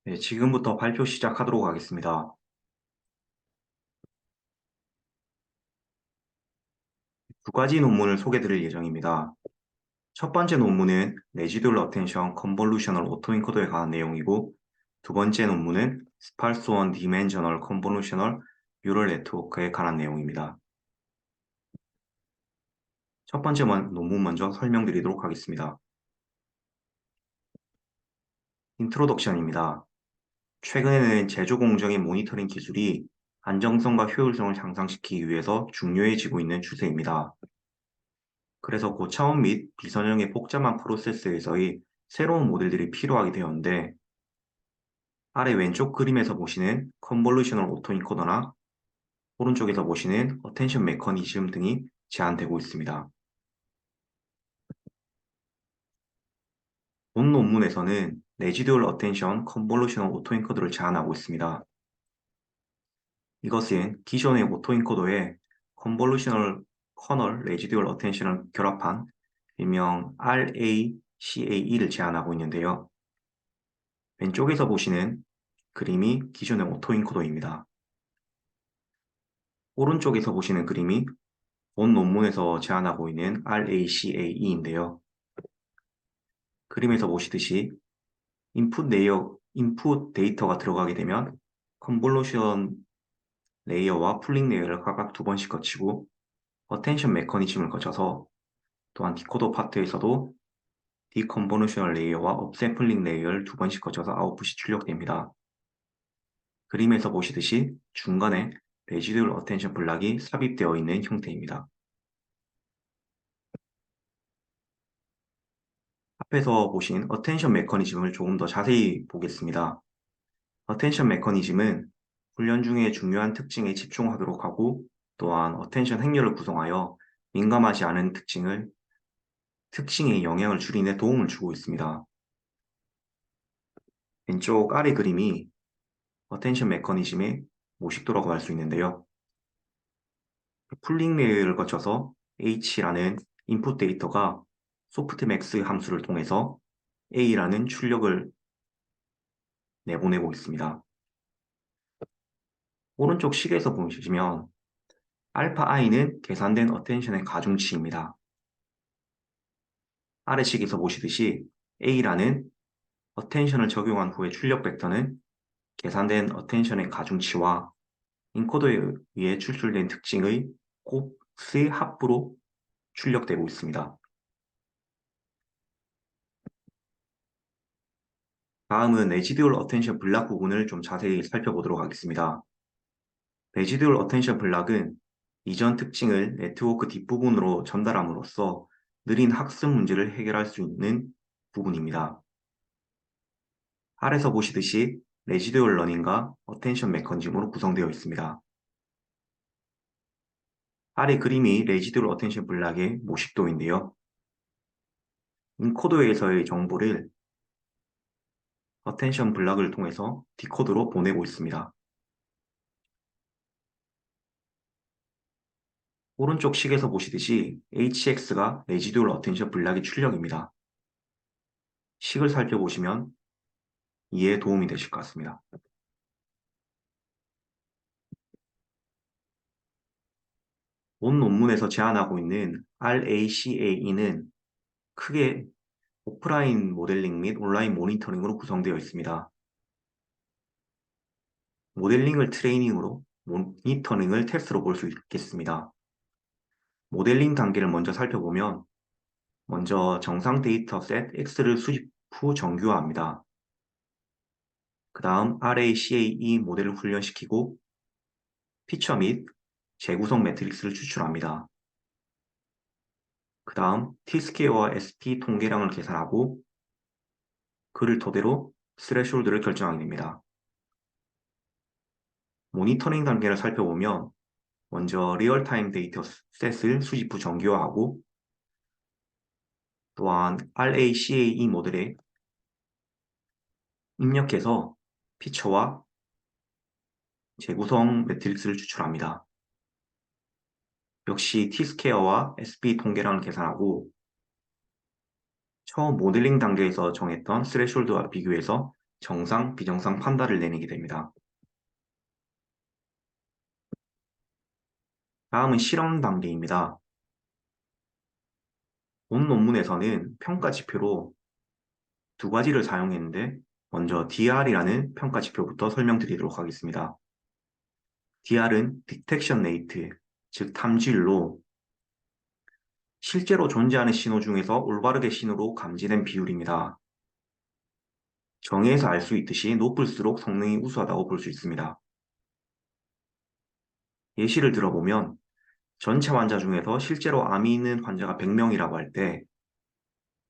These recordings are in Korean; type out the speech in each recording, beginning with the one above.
네, 지금부터 발표 시작하도록 하겠습니다. 두 가지 논문을 소개드릴 예정입니다. 첫 번째 논문은 Residual Attention Convolutional Autoencoder에 관한 내용이고, 두 번째 논문은 Sparse One Dimensional Convolutional Neural Network에 관한 내용입니다. 첫 번째 논문 먼저 설명드리도록 하겠습니다. 인트로덕션입니다. 최근에는 제조 공정의 모니터링 기술이 안정성과 효율성을 향상시키기 위해서 중요해지고 있는 추세입니다. 그래서 고차원 및 비선형의 복잡한 프로세스에서의 새로운 모델들이 필요하게 되었는데, 아래 왼쪽 그림에서 보시는 컨볼루셔널 오토인코더나 오른쪽에서 보시는 어텐션 메커니즘 등이 제한되고 있습니다. 본 논문에서는 레지듀얼 어텐션 컨볼루셔널 오토인코더를 제한하고 있습니다. 이것은 기존의 오토인코더에 컨볼루셔널 커널 레지듀얼 어텐션을 결합한 일명 RACAE를 제한하고 있는데요. 왼쪽에서 보시는 그림이 기존의 오토인코더입니다. 오른쪽에서 보시는 그림이 본 논문에서 제안하고 있는 RACAE인데요. 그림에서 보시듯이 인풋 데이터가 들어가게 되면 컨볼루션 레이어와 풀링 레이어를 각각 두 번씩 거치고 어텐션 메커니즘을 거쳐서 또한 디코더 파트에서도 디컨볼루션 레이어와 업샘플링 레이어를 두 번씩 거쳐서 아웃풋이 출력됩니다. 그림에서 보시듯이 중간에 레지듀얼 어텐션 블락이 삽입되어 있는 형태입니다. 앞에서 보신 어텐션 메커니즘을 조금 더 자세히 보겠습니다. 어텐션 메커니즘은 훈련 중에 중요한 특징에 집중하도록 하고 또한 어텐션 행렬을 구성하여 민감하지 않은 특징의 영향을 줄이는 데 도움을 주고 있습니다. 왼쪽 아래 그림이 어텐션 메커니즘의 모식도라고 할 수 있는데요. 풀링 레이어를 거쳐서 H라는 인풋 데이터가 소프트맥스 함수를 통해서 A라는 출력을 내보내고 있습니다. 오른쪽 식에서 보시면 알파 i는 계산된 어텐션의 가중치입니다. 아래식에서 보시듯이 A라는 어텐션을 적용한 후의 출력 벡터는 계산된 어텐션의 가중치와 인코더에 의해 추출된 특징의 곱의 합부로 출력되고 있습니다. 다음은 레지듀얼 어텐션 블락 부분을 좀 자세히 살펴보도록 하겠습니다. 레지듀얼 어텐션 블락은 이전 특징을 네트워크 뒷부분으로 전달함으로써 느린 학습 문제를 해결할 수 있는 부분입니다. 아래서 보시듯이 레지듀얼 러닝과 어텐션 메커니즘으로 구성되어 있습니다. 아래 그림이 레지듀얼 어텐션 블락의 모식도인데요. 인코더에서의 정보를 어텐션 블락을 통해서 디코더로 보내고 있습니다. 오른쪽 식에서 보시듯이 HX가 레지듀얼 어텐션 블락의 출력입니다. 식을 살펴보시면 이해에 도움이 되실 것 같습니다. 본 논문에서 제안하고 있는 RACAE는 크게 오프라인 모델링 및 온라인 모니터링으로 구성되어 있습니다. 모델링을 트레이닝으로, 모니터링을 테스트로 볼 수 있겠습니다. 모델링 단계를 먼저 살펴보면 먼저 정상 데이터셋 X를 수집 후 정규화합니다. 그 다음 RACAE 모델을 훈련시키고 피처 및 재구성 매트릭스를 추출합니다. 그 다음 T스퀘어와 SP 통계량을 계산하고 그를 토대로 스레숄드를 결정하게 됩니다. 모니터링 단계를 살펴보면 먼저 리얼타임 데이터 셋을 수집 후 정규화하고 또한 RACAE 모델에 입력해서 피처와 재구성 매트릭스를 추출합니다. 역시 T스퀘어와 SP 통계량을 계산하고 처음 모델링 단계에서 정했던 스레숄드와 비교해서 정상, 비정상 판단을 내리게 됩니다. 다음은 실험 단계입니다. 본 논문에서는 평가 지표로 두 가지를 사용했는데 먼저 DR이라는 평가 지표부터 설명드리도록 하겠습니다. DR은 Detection Rate, 즉 탐지율로 실제로 존재하는 신호 중에서 올바르게 신호로 감지된 비율입니다. 정의에서 알 수 있듯이 높을수록 성능이 우수하다고 볼 수 있습니다. 예시를 들어보면 전체 환자 중에서 실제로 암이 있는 환자가 100명이라고 할 때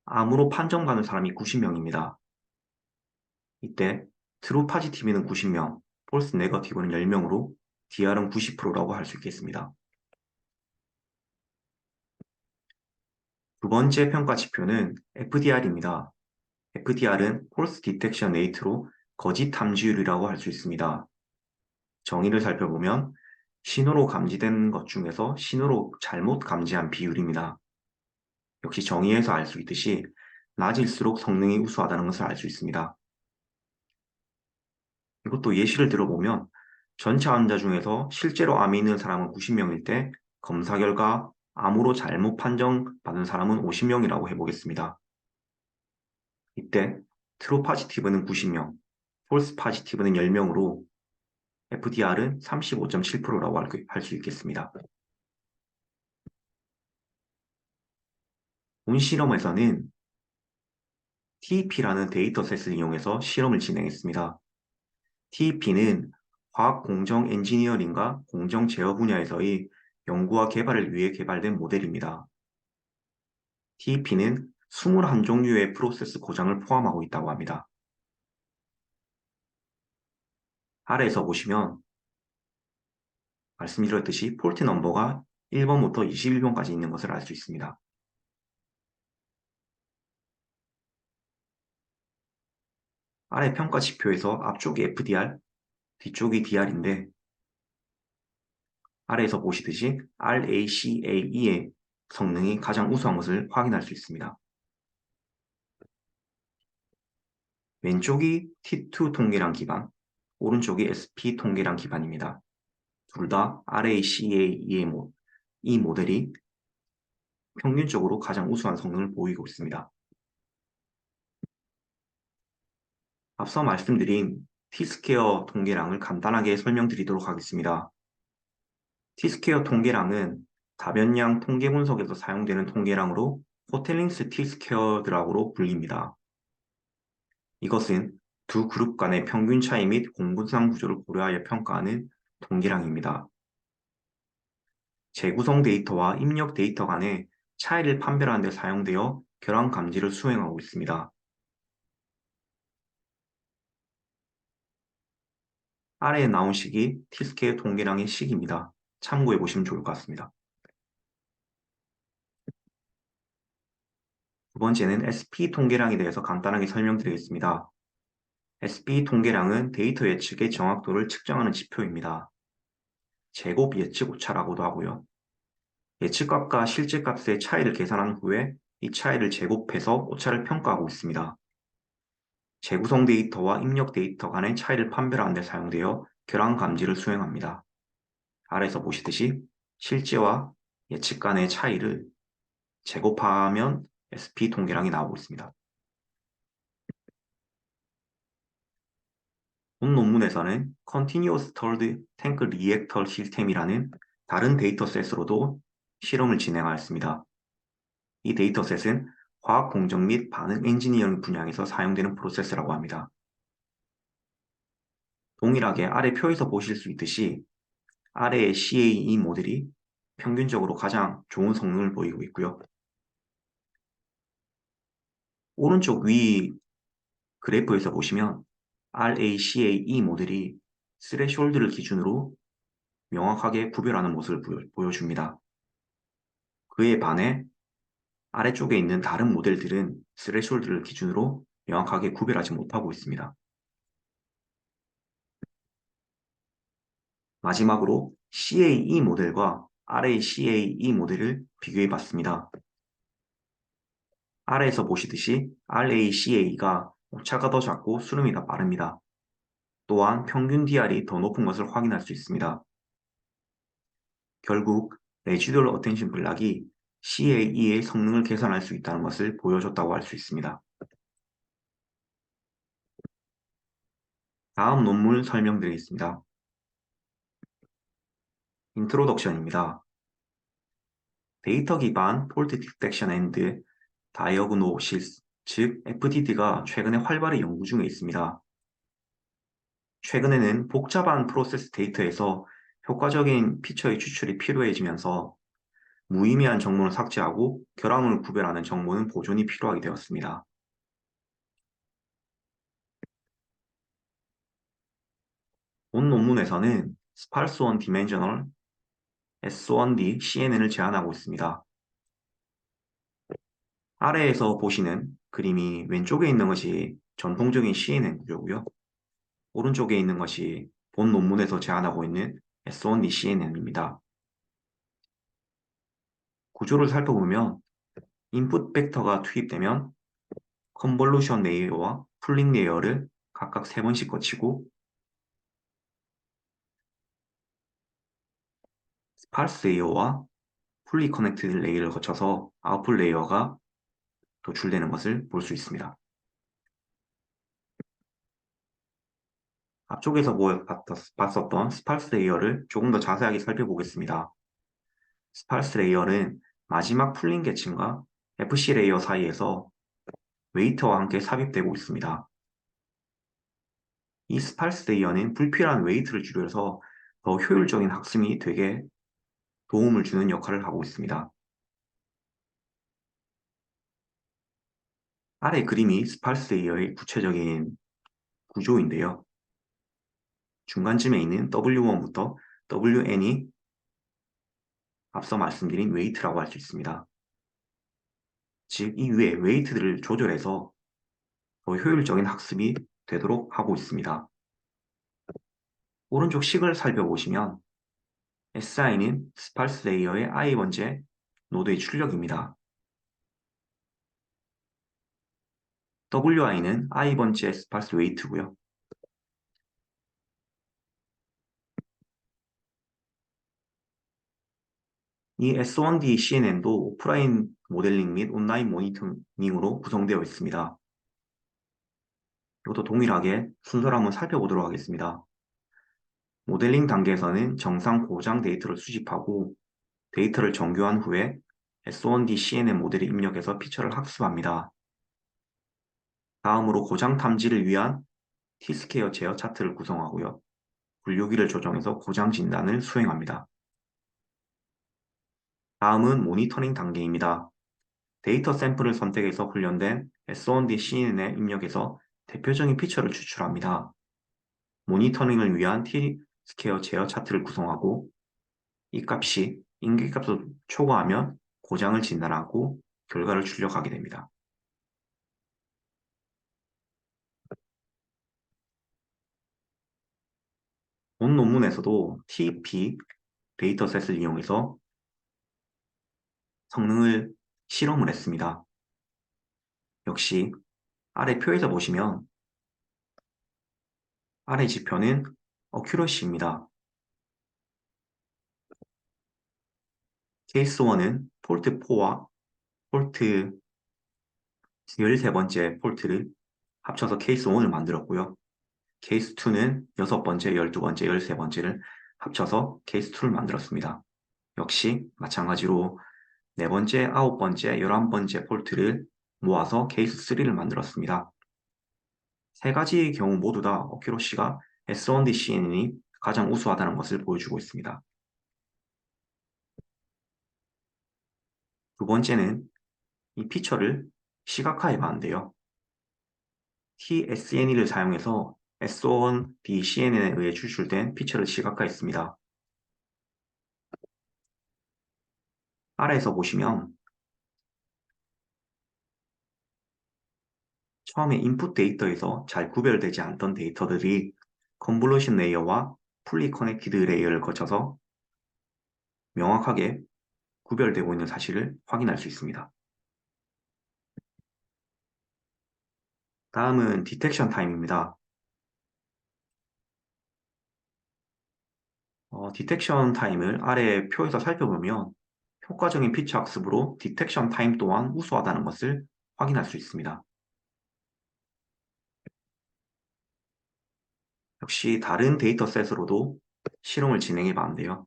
암으로 판정받은 사람이 90명입니다. 이때 트루 파지티브는 90명, 폴스 네거티브는 10명으로 DR은 90%라고 할 수 있겠습니다. 두 번째 평가 지표는 FDR입니다. FDR은 폴스 디텍션 레이트로 거짓 탐지율이라고 할 수 있습니다. 정의를 살펴보면 신호로 감지된 것 중에서 신호로 잘못 감지한 비율입니다. 역시 정의에서 알 수 있듯이 낮을수록 성능이 우수하다는 것을 알 수 있습니다. 이것도 예시를 들어보면 전체 환자 중에서 실제로 암이 있는 사람은 90명일 때 검사 결과 암으로 잘못 판정받은 사람은 50명이라고 해보겠습니다. 이때 트루 파지티브는 90명, 폴스 파지티브는 10명으로 FDR은 35.7%라고 할 수 있겠습니다. 본 실험에서는 TEP라는 데이터셋을 이용해서 실험을 진행했습니다. TEP는 과학 공정 엔지니어링과 공정 제어 분야에서의 연구와 개발을 위해 개발된 모델입니다. TEP는 21종류의 프로세스 고장을 포함하고 있다고 합니다. 아래에서 보시면 말씀드렸듯이 폴트 넘버가 1번부터 21번까지 있는 것을 알 수 있습니다. 아래 평가 지표에서 앞쪽이 FDR, 뒤쪽이 DR인데 아래에서 보시듯이 RACAE의 성능이 가장 우수한 것을 확인할 수 있습니다. 왼쪽이 T2 통계량 기반, 오른쪽이 SP 통계량 기반입니다. 둘 다 RACAE의 이 모델이 평균적으로 가장 우수한 성능을 보이고 있습니다. 앞서 말씀드린 T스퀘어 통계량을 간단하게 설명드리도록 하겠습니다. T스퀘어 통계량은 다변량 통계 분석에서 사용되는 통계량으로 호텔링스 T스퀘어드라고 불립니다. 이것은 두 그룹 간의 평균 차이 및 공분상 구조를 고려하여 평가하는 통계량입니다. 재구성 데이터와 입력 데이터 간의 차이를 판별하는 데 사용되어 결함 감지를 수행하고 있습니다. 아래에 나온 식이 T스퀘어 통계량의 식입니다. 참고해 보시면 좋을 것 같습니다. 두 번째는 SP 통계량에 대해서 간단하게 설명드리겠습니다. SP 통계량은 데이터 예측의 정확도를 측정하는 지표입니다. 제곱 예측 오차라고도 하고요. 예측값과 실제값의 차이를 계산한 후에 이 차이를 제곱해서 오차를 평가하고 있습니다. 재구성 데이터와 입력 데이터 간의 차이를 판별하는 데 사용되어 결함 감지를 수행합니다. 아래에서 보시듯이 실제와 예측 간의 차이를 제곱하면 SP 통계량이 나오고 있습니다. 본 논문에서는 Continuous Third Tank Reactor System이라는 다른 데이터셋으로도 실험을 진행하였습니다. 이 데이터셋은 과학 공정 및 반응 엔지니어링 분야에서 사용되는 프로세스라고 합니다. 동일하게 아래 표에서 보실 수 있듯이 아래의 CAE 모델이 평균적으로 가장 좋은 성능을 보이고 있고요. 오른쪽 위 그래프에서 보시면 RACAE 모델이 스레숄드를 기준으로 명확하게 구별하는 모습을 보여줍니다. 그에 반해 아래쪽에 있는 다른 모델들은 스레숄드를 기준으로 명확하게 구별하지 못하고 있습니다. 마지막으로 CAE 모델과 RACAE 모델을 비교해 봤습니다. 아래에서 보시듯이 RACA가 오차가 더 작고 수름이 더 빠릅니다. 또한 평균 DR이 더 높은 것을 확인할 수 있습니다. 결국 레지듀얼 어텐션 블락이 CAE의 성능을 개선할 수 있다는 것을 보여줬다고 할 수 있습니다. 다음 논문 설명드리겠습니다. 인트로덕션입니다. 데이터 기반 폴트 디텍션 앤드 다이어그노시스, 즉 FDD가 최근에 활발히 연구 중에 있습니다. 최근에는 복잡한 프로세스 데이터에서 효과적인 피처의 추출이 필요해지면서 무의미한 정보는 삭제하고 결함을 구별하는 정보는 보존이 필요하게 되었습니다. 본 논문에서는 스팔스1 디멘셔널 S1D CNN을 제안하고 있습니다. 아래에서 보시는 그림이 왼쪽에 있는 것이 전통적인 CNN 구조고요. 오른쪽에 있는 것이 본 논문에서 제안하고 있는 S1D CNN입니다. 구조를 살펴보면 인풋 벡터가 투입되면 컨볼루션 레이어와 풀링 레이어를 각각 3번씩 거치고 스파르스 레이어와 풀리 커넥티드 레이어를 거쳐서 아웃풋 레이어가 도출되는 것을 볼 수 있습니다. 앞쪽에서 봤었던 스파르스 레이어를 조금 더 자세하게 살펴보겠습니다. 스파르스 레이어는 마지막 풀링 계층과 FC 레이어 사이에서 웨이터와 함께 삽입되고 있습니다. 이 스파르스 레이어는 불필요한 웨이트를 줄여서 더 효율적인 학습이 되게 도움을 주는 역할을 하고 있습니다. 아래 그림이 스파르스 레이어의 구체적인 구조인데요. 중간쯤에 있는 W1부터 WN이 앞서 말씀드린 웨이트라고 할 수 있습니다. 즉, 이 위에 웨이트들을 조절해서 더 효율적인 학습이 되도록 하고 있습니다. 오른쪽 식을 살펴보시면 SI는 스파르스 레이어의 i번째 노드의 출력입니다. WI는 i번째 스파르스 웨이트고요. 이 S1D CNN도 오프라인 모델링 및 온라인 모니터링으로 구성되어 있습니다. 이것도 동일하게 순서를 한번 살펴보도록 하겠습니다. 모델링 단계에서는 정상 고장 데이터를 수집하고 데이터를 정교한 후에 S1D CNN 모델에 입력해서 피처를 학습합니다. 다음으로 고장 탐지를 위한 T스퀘어 제어 차트를 구성하고요. 분류기를 조정해서 고장 진단을 수행합니다. 다음은 모니터링 단계입니다. 데이터 샘플을 선택해서 훈련된 S1D CNN에 입력해서 대표적인 피처를 추출합니다. 모니터링을 위한 T스퀘어 제어 차트를 구성하고 이 값이 인기값을 초과하면 고장을 진단하고 결과를 출력하게 됩니다. 본 논문에서도 TP 데이터셋을 이용해서 성능을 실험을 했습니다. 역시 아래 표에서 보시면 아래 지표는 어큐러시입니다. 케이스 1은 폴트 4와 폴트 13번째 폴트를 합쳐서 케이스 1을 만들었고요. 케이스 2는 6번째, 12번째, 13번째를 합쳐서 케이스 2를 만들었습니다. 역시 마찬가지로 4번째, 9번째, 11번째 폴트를 모아서 케이스 3를 만들었습니다. 세 가지의 경우 모두 다 어큐러시가 S1D CNN이 가장 우수하다는 것을 보여주고 있습니다. 두 번째는 이 피처를 시각화해 봤는데요. TSNE를 사용해서 S1D CNN에 의해 추출된 피처를 시각화했습니다. 아래에서 보시면 처음에 인풋 데이터에서 잘 구별되지 않던 데이터들이 컨볼루션 레이어와 풀리 커넥티드 레이어를 거쳐서 명확하게 구별되고 있는 사실을 확인할 수 있습니다. 다음은 디텍션 타임입니다. 디텍션 타임을 아래 표에서 살펴보면 효과적인 피처 학습으로 디텍션 타임 또한 우수하다는 것을 확인할 수 있습니다. 역시 다른 데이터셋으로도 실험을 진행해 봤는데요.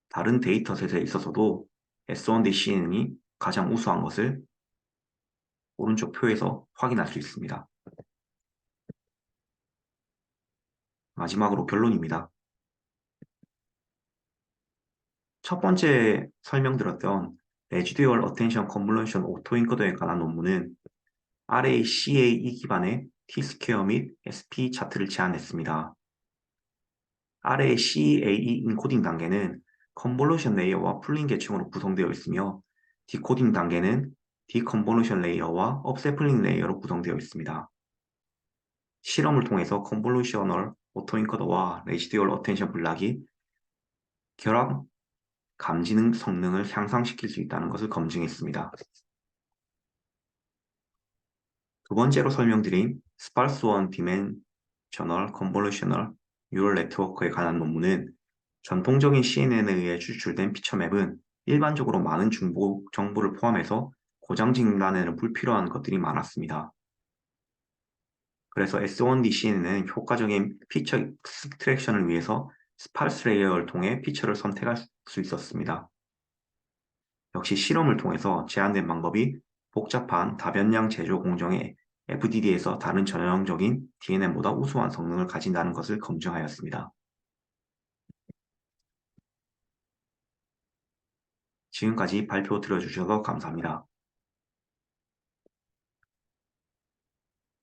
다른 데이터셋에 있어서도 S1D CNN이 가장 우수한 것을 오른쪽 표에서 확인할 수 있습니다. 마지막으로 결론입니다. 첫 번째 설명드렸던 Residual Attention Convolution Autoencoder에 관한 논문은 RACAE 기반의 T-스퀘어 및 SP 차트를 제안했습니다. RACAE 인코딩 단계는 컨볼루션 레이어와 풀링 계층으로 구성되어 있으며 디코딩 단계는 디컨볼루션 레이어와 업세플링 레이어로 구성되어 있습니다. 실험을 통해서 컨볼루셔널 오토인코더와 레지듀얼 어텐션 블락이 결합 감지능 성능을 향상시킬 수 있다는 것을 검증했습니다. 두 번째로 설명드린 스파르스1 디멘셔널 컨볼루셔널 뉴럴 네트워크에 관한 논문은 전통적인 CNN에 의해 추출된 피처맵은 일반적으로 많은 정보를 포함해서 고장 진단에는 불필요한 것들이 많았습니다. 그래서 S1D CNN은 효과적인 피처 익스트랙션을 위해서 스파르스 레이어를 통해 피처를 선택할 수 있었습니다. 역시 실험을 통해서 제안된 방법이 복잡한 다변량 제조 공정의 FDD에서 다른 전형적인 DNN보다 우수한 성능을 가진다는 것을 검증하였습니다. 지금까지 발표 들어주셔서 감사합니다.